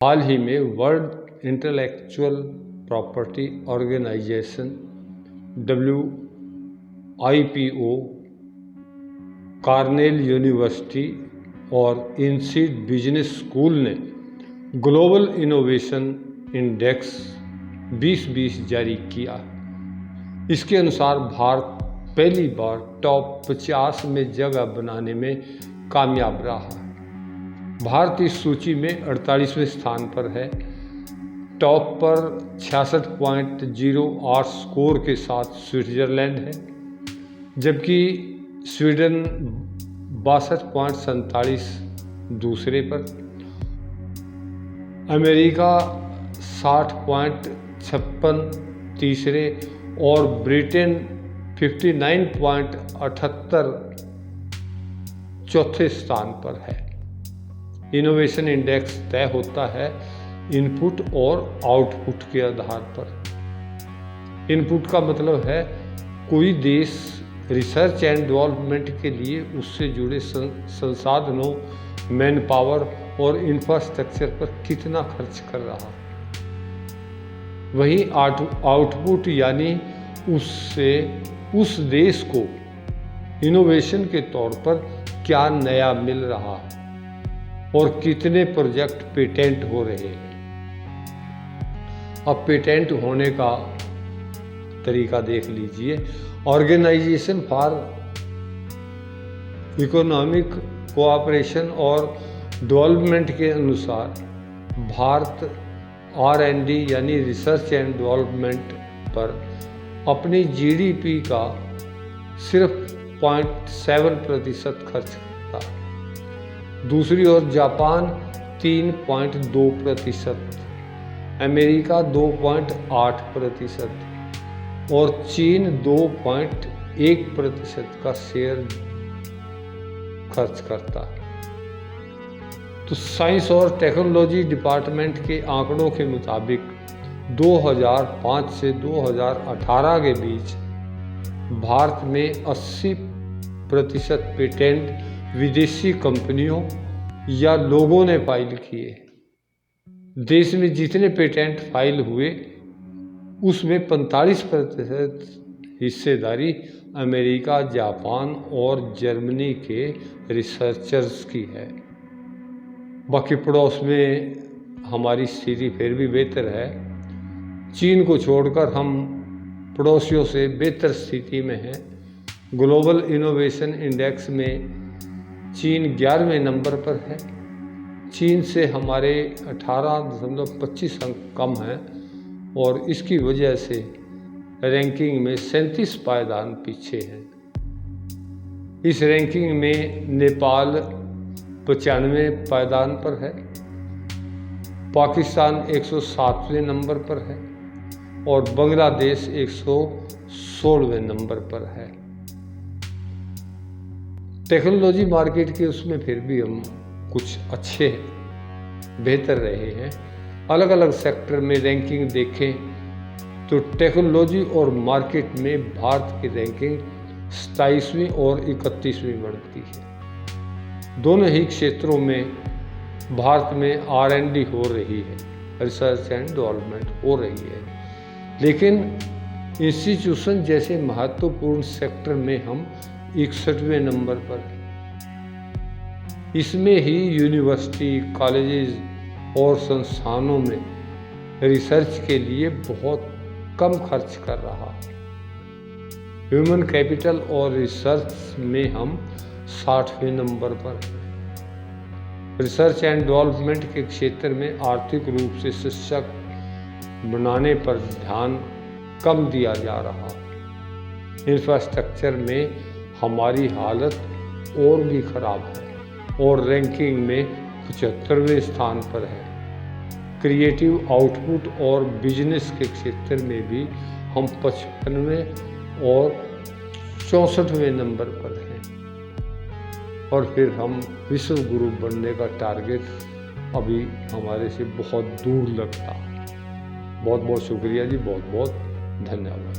हाल ही में world intellectual property organization WIPO, Cornell University और इनसीड बिजनेस स्कूल ने ग्लोबल इनोवेशन इंडेक्स 2020 जारी किया। इसके अनुसार भारत पहली बार टॉप 50 में जगह बनाने में कामयाब रहा। भारत इस सूची में 48वें स्थान पर है। टॉप पर 66.08 स्कोर के साथ स्विट्जरलैंड है, जबकि स्वीडन 62.47 दूसरे पर, अमेरिका 60.56 तीसरे और ब्रिटेन 59.78 चौथे स्थान पर है। इनोवेशन इंडेक्स तय होता है इनपुट और आउटपुट के आधार पर। इनपुट का मतलब है कोई देश रिसर्च एंड डेवलपमेंट के लिए उससे जुड़े संसाधनों, मैन पावर और इंफ्रास्ट्रक्चर पर कितना खर्च कर रहा। वहीं आउटपुट यानी उससे उस देश को इनोवेशन के तौर पर क्या नया मिल रहा है और कितने प्रोजेक्ट पेटेंट हो रहे हैं। अब पेटेंट होने का तरीका देख लीजिए। ऑर्गेनाइजेशन फॉर इकोनॉमिक कोऑपरेशन और डेवलपमेंट के अनुसार भारत R&D यानी रिसर्च एंड डेवलपमेंट पर अपनी GDP का सिर्फ 0.7% खर्च करता है। दूसरी ओर जापान 3.2%, अमेरिका 2.8% और चीन 2.1% का शेयर खर्च करता है। तो साइंस और टेक्नोलॉजी डिपार्टमेंट के आंकड़ों के मुताबिक 2005 से 2018 के बीच भारत में 80% पेटेंट विदेशी कंपनियों या लोगों ने फाइल किए। देश में जितने पेटेंट फाइल हुए उसमें 45% हिस्सेदारी अमेरिका, जापान और जर्मनी के रिसर्चर्स की है। बाकी पड़ोस में हमारी स्थिति फिर भी बेहतर है। चीन को छोड़कर हम पड़ोसियों से बेहतर स्थिति में हैं। ग्लोबल इनोवेशन इंडेक्स में चीन 11वें नंबर पर है। चीन से हमारे 18.25 अंक कम हैं और इसकी वजह से रैंकिंग में 37 पायदान पीछे हैं। इस रैंकिंग में नेपाल 95वें पायदान पर है, पाकिस्तान 107वें नंबर पर है और बांग्लादेश 116वें नंबर पर है। टेक्नोलॉजी मार्केट के उसमें फिर भी हम कुछ अच्छे बेहतर रहे हैं। अलग अलग सेक्टर में रैंकिंग देखें तो टेक्नोलॉजी और मार्केट में भारत की रैंकिंग 27वीं और 31वीं बढ़ती है। दोनों ही क्षेत्रों में भारत में R&D हो रही है, रिसर्च एंड डेवलपमेंट हो रही है, लेकिन इंस्टीट्यूशन जैसे महत्वपूर्ण सेक्टर में हम 61वें नंबर पर है। इसमें ही यूनिवर्सिटी, कॉलेजेस और संस्थानों में रिसर्च के लिए बहुत कम खर्च कर रहा है। ह्यूमन कैपिटल और रिसर्च में हम 60वें नंबर पर हैं। रिसर्च एंड डेवलपमेंट के क्षेत्र में आर्थिक रूप से सशक्त बनाने पर ध्यान कम दिया जा रहा है। इंफ्रास्ट्रक्चर में हमारी हालत और भी खराब है और रैंकिंग में 75वें स्थान पर है। क्रिएटिव आउटपुट और बिजनेस के क्षेत्र में भी हम 55वें और 64वें नंबर पर हैं और फिर हम विश्व गुरु बनने का टारगेट अभी हमारे से बहुत दूर लगता है। बहुत बहुत शुक्रिया जी, बहुत बहुत धन्यवाद।